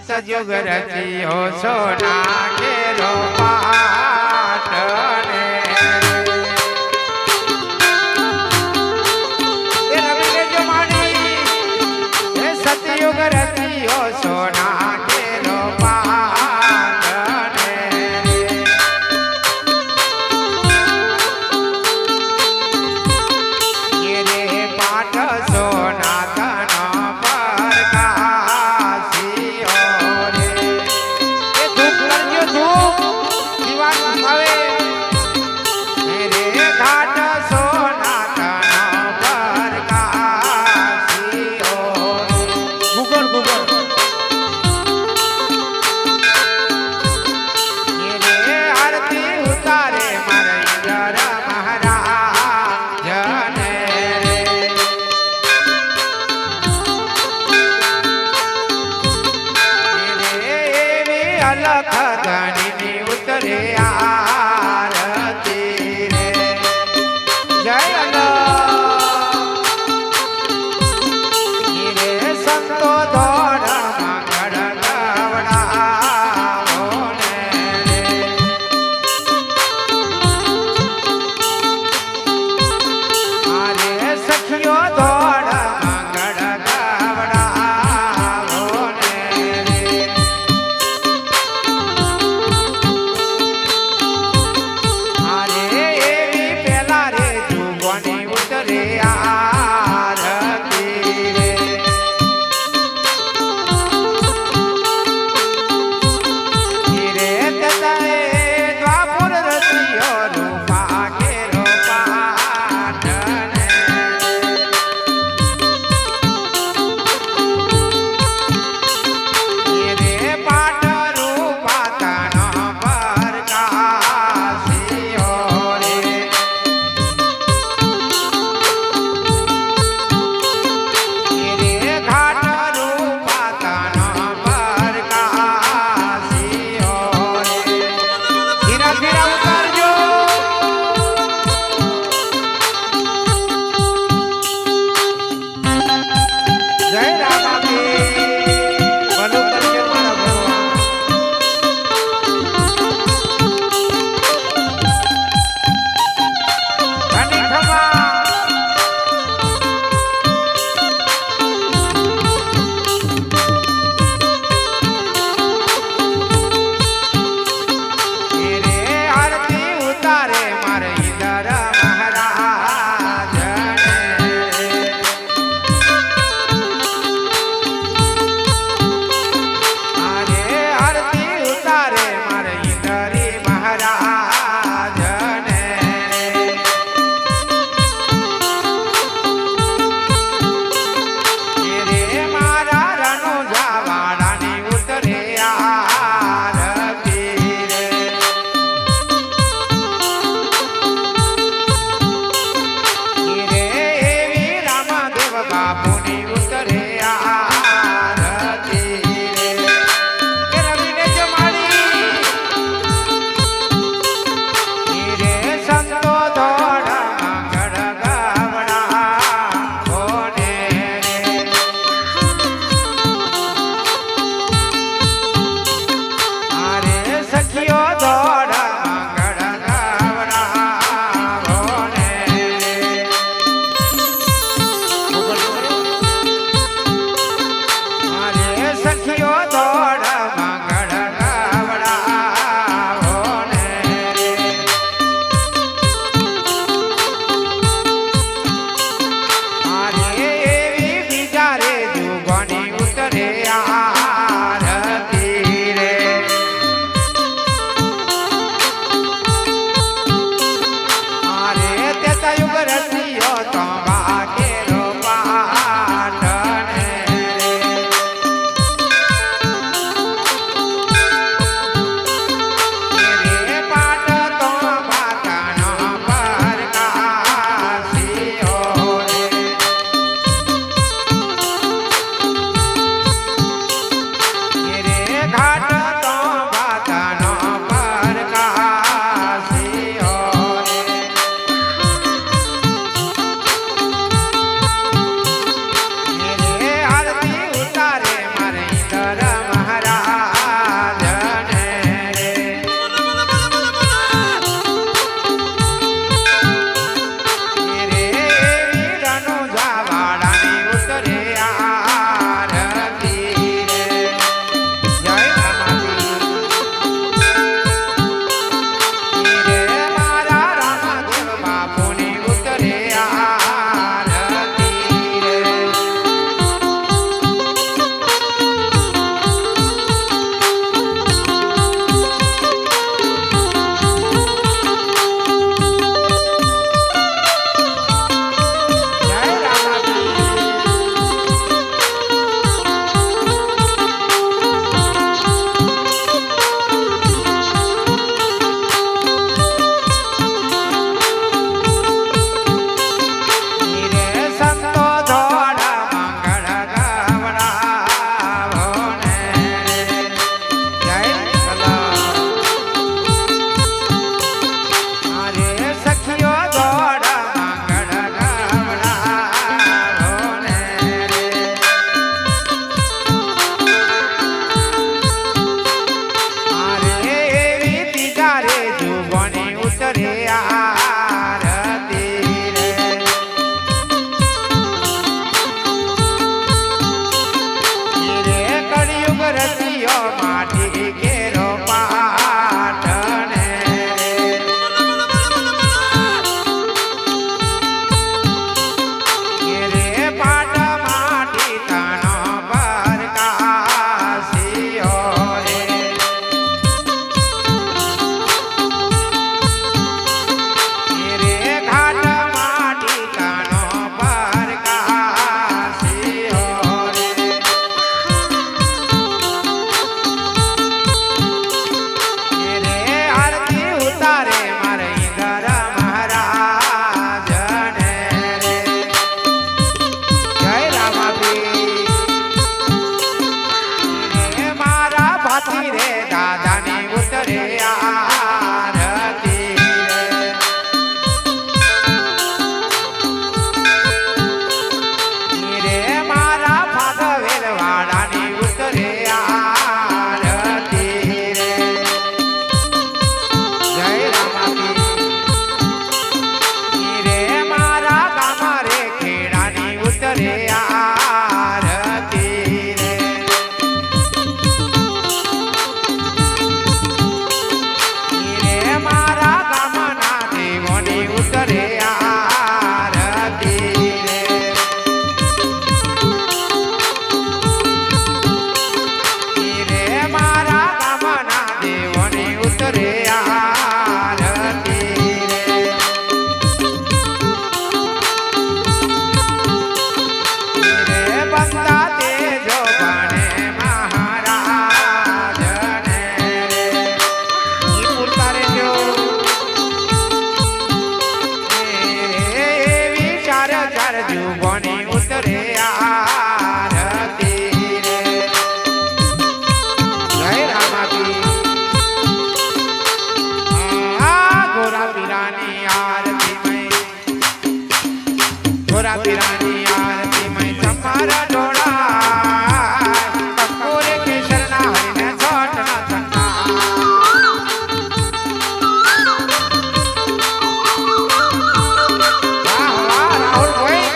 સતયુગ રચ્યો સોના કેરો પાટને એ રવિ કેજો માણી એ સતયુગ રચ્યો સોના કેરો પાટને એ રે પાટ સોના ઉતરે આરતી રે રે મારા ગામના દેવોની ઉતરે આરતી રે બંદા તેજો બને મહારાજને રે ઈ પૂરતા રહેજો વિચાર ચાર જુગોની ઉતરે આરતી રે જય રામાપી આ ગોરા પીરાની આરતી ગોરા પીરાની આરતી મય તમારા ડોળા કપૂરે કેસરના હરિને છોટના ચંડા રાહુલ ભાઈ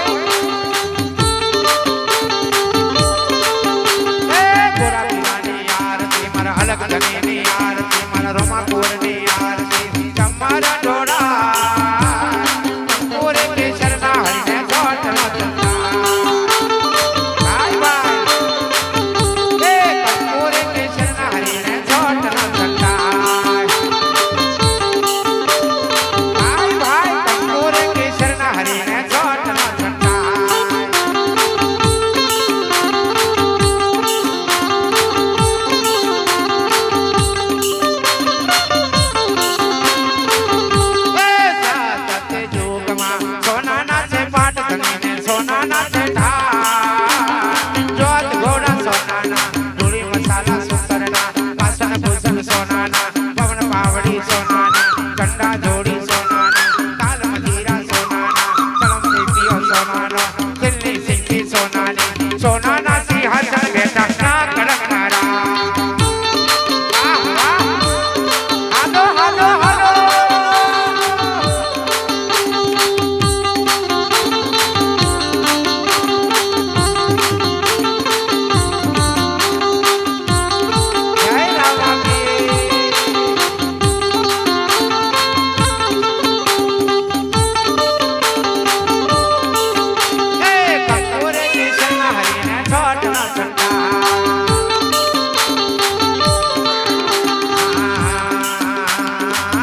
એ ગોરા પીરાની આરતી મારા અલગ ધનીની આરતી મારા રોમાપુરની આરતી તમારા ડોળા કપૂરે કેસરના હરિને છોટના ચંડા બાય બાય એ કપૂરે કેસરના હરિને છોટના ચંડા ભાઈ ભાઈ કપૂરે કેસરના હરિને છોટના ચંડા એ સતત જોગમાં સોનાના છે પાટ ધણીને સોનાના છે ઢાળ જોત ઘોડા સોનાના ધૂળી મસાલા સુતરના વાસણ ભૂષણ સોનાના પવન પાવડી સોનાના કંડા જોડી સોનાના તાલ મજીરા સોનાના ચલમ દેવીઓ સોનાનો દિલ્હી સિંકી સોનાની સોનાના સિંહાસન બેઠા ના કડકનારા વાહ વાહ હાલો હાલો હાલો જય રામાપી એ કપૂરે કેસરના હરિને છોટના ચંડા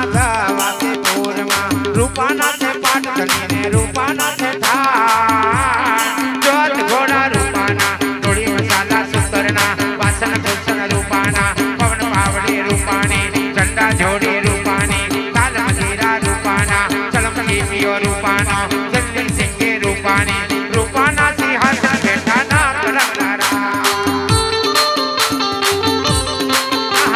ધવાતે પૂરમાં રૂપાના છે પાટ ધણીને રૂપાના છે ઢાળ જોત ઘોડા રૂપાના ધૂળી મસાલા સુતરના વાસણ ભૂષણ રૂપાના પવન પાવડી રૂપાની ઝંડા જોડી રૂપાની તાલ મજીરા રૂપાના ચલમ દેવીઓ રૂપાનો દિલ્હી સિંકી રૂપાની રૂપાના સિંહાસન બેઠા ના કડકનારા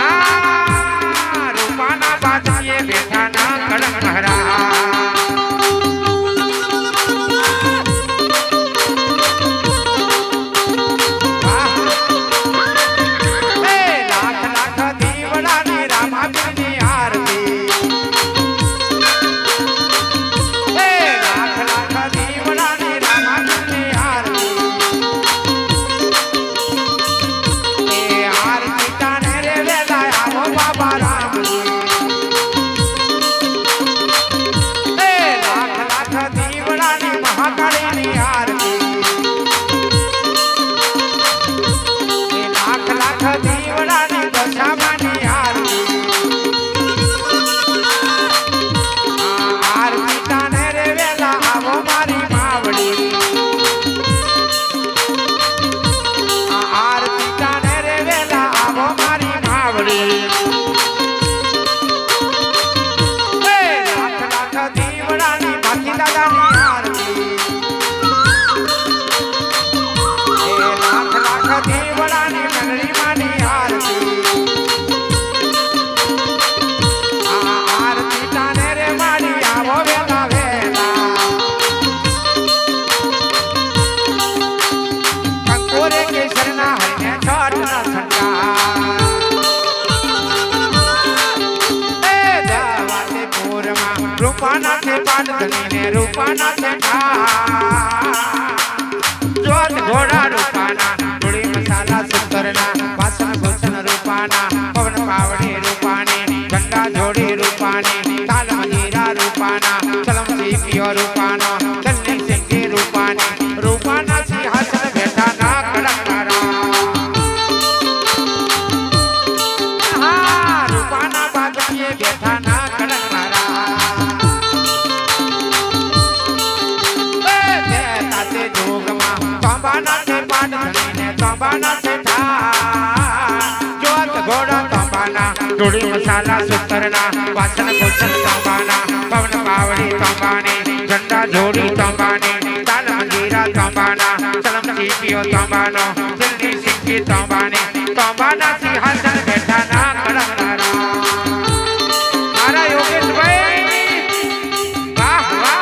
આહા રૂપાના બાદીએ બેઠા ના કડકનારા એ લાખ લાખ દીવડાની રામાપીરની આરતી એ લાખ લાખ દીવડાની રામાપીરની આરતી એ આરતી તાને રે વેલા આવો બાબા રામજી એ લાખ લાખ દીવડાની મહાકાળીની આરતી એ લાખ લાખ દીવડાની દશામાની આરતી આ આરતી તાને રે વેલા આવો મારી માવડી આ આરતી તાને રે વેલા આવો મારી માવડી એ લાખ લાખ દીવડાની ભાતી દાદાની આરતી એ લાખ લાખ દીવડાની મંડળી માની આરતી આ આરતી તાને રે મારી આવો વેલા વેલા કંકોરે કેસરના હરિને છોટના ચંડા એ ધવાતે પૂરમાં રૂપાના છે પાટ ધણીને રૂપાના છે ઢાળ જોત ઘોડા રૂપાના ધૂળી મસાલા સુતરના વાસણ ભૂષણ રૂપાના પવન પાવડી રૂપાની ઘંટા જોડી રૂપાની તાલ મજીરા રૂપાના ચલમ સીપીઓ રૂપાનો જલ્દી સિંગી રૂપાની રૂપાના સિંહાસન બેઠા ના કડકનારા હા રૂપાના બાદલીએ બેઠા ના કડકનારા તાતે જોગમાં તંબાના છે પાટ ધણીને તંબાના છે જોત ઘોડા તંબાના ડોળી મસાલા સુતરના વાસણ ભૂષણ તંબાના પવન પાવડી તંબાની ઝંડા જોડી તંબાની તાલ મંજીરા તંબાના સલમ સીપીઓ તંબાનો જલ્દી સિંકી તંબાની તંબાના સિંહાસન બેઠા ના કડકનારા મારા યોગેશભાઈ વાહ વાહ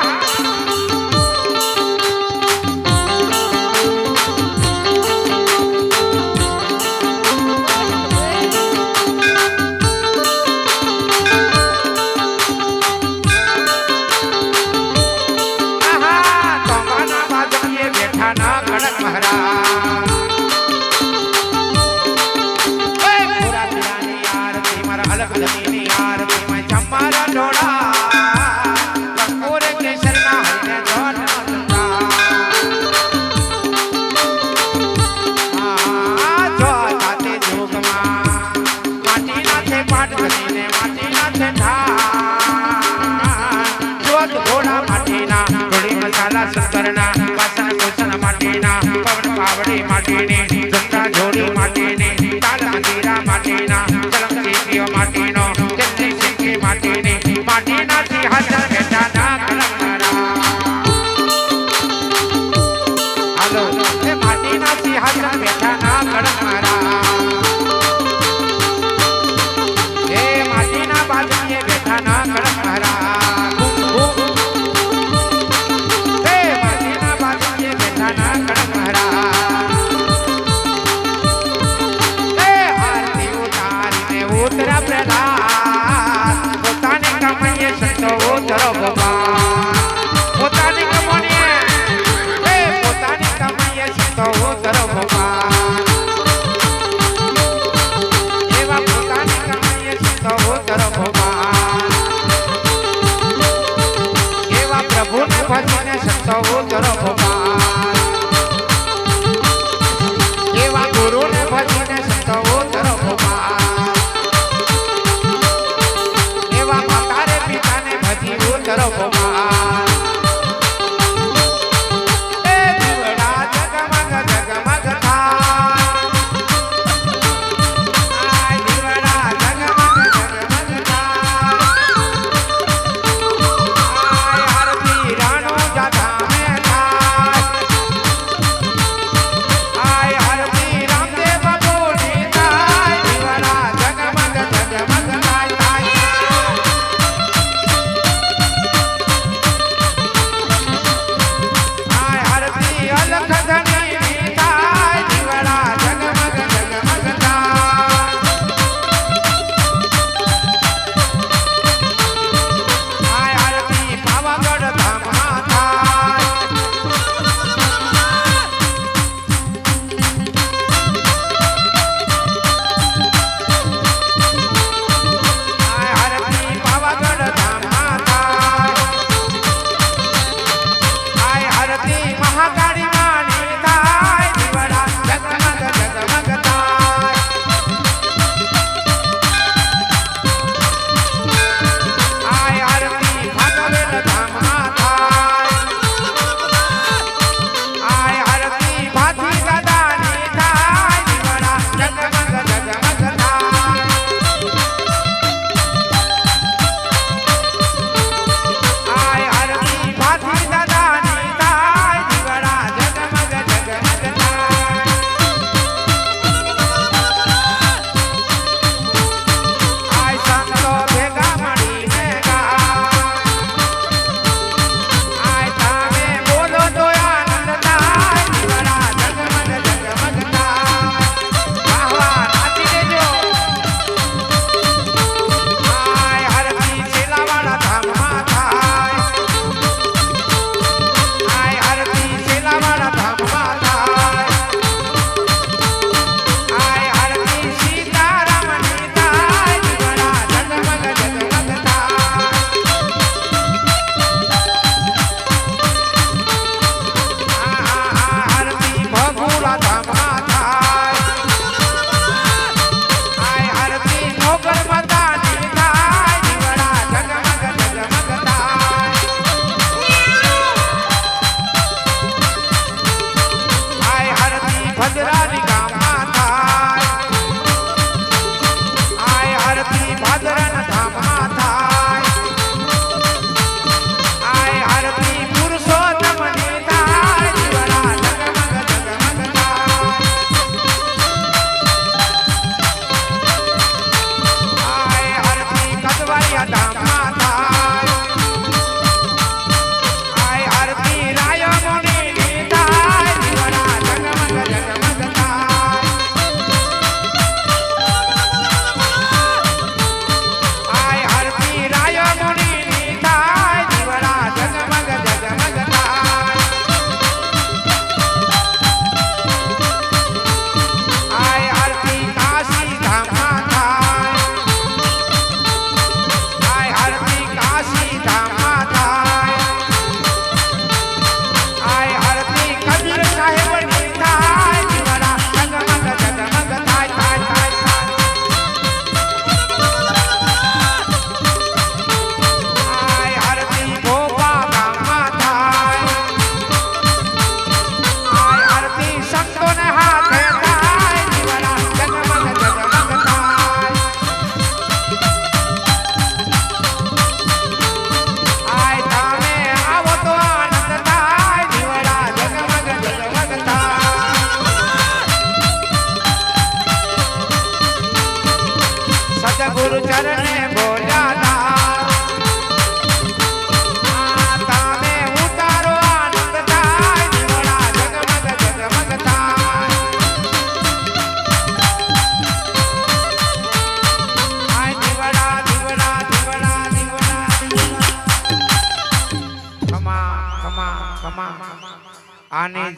સુતરના વાસણ ભૂષણ માટીના પવન પાવડી માટીની ઝંડા જોડી માટીની તાલ મંજીરા માટીના ચલમ સીપીઓ માટીનો જલ્દી સિંકી માટીની માટીના સિંહાસન બેઠા ના કડકનારા હાલો એ માટીના સિંહાસન બેઠા ના કડકનારા એ માટીના બાદલીએ બેઠા ના કડકનારા પોતાની કમાઈએ સંતો ઉતરો ભગવાન પોતાની કમાણીએ પોતાની કમાઈએ સંતો ઉતરો ભગવાન એવા પોતાની કમાઈએ સંતો ઉતરો ભગવાન એવા પ્રભુને ભજીને સંતો ઉતરો ભગવાન એવા ગુરુને ભજીને સંતો ઉતરો ભગવાન ઉતરો ભગવાન એ દીવડા જગમગ જગમગ થાય આ દીવડા જગમગ જગમગ થાય આરતી રાણો ખમા ખમા ખમા આની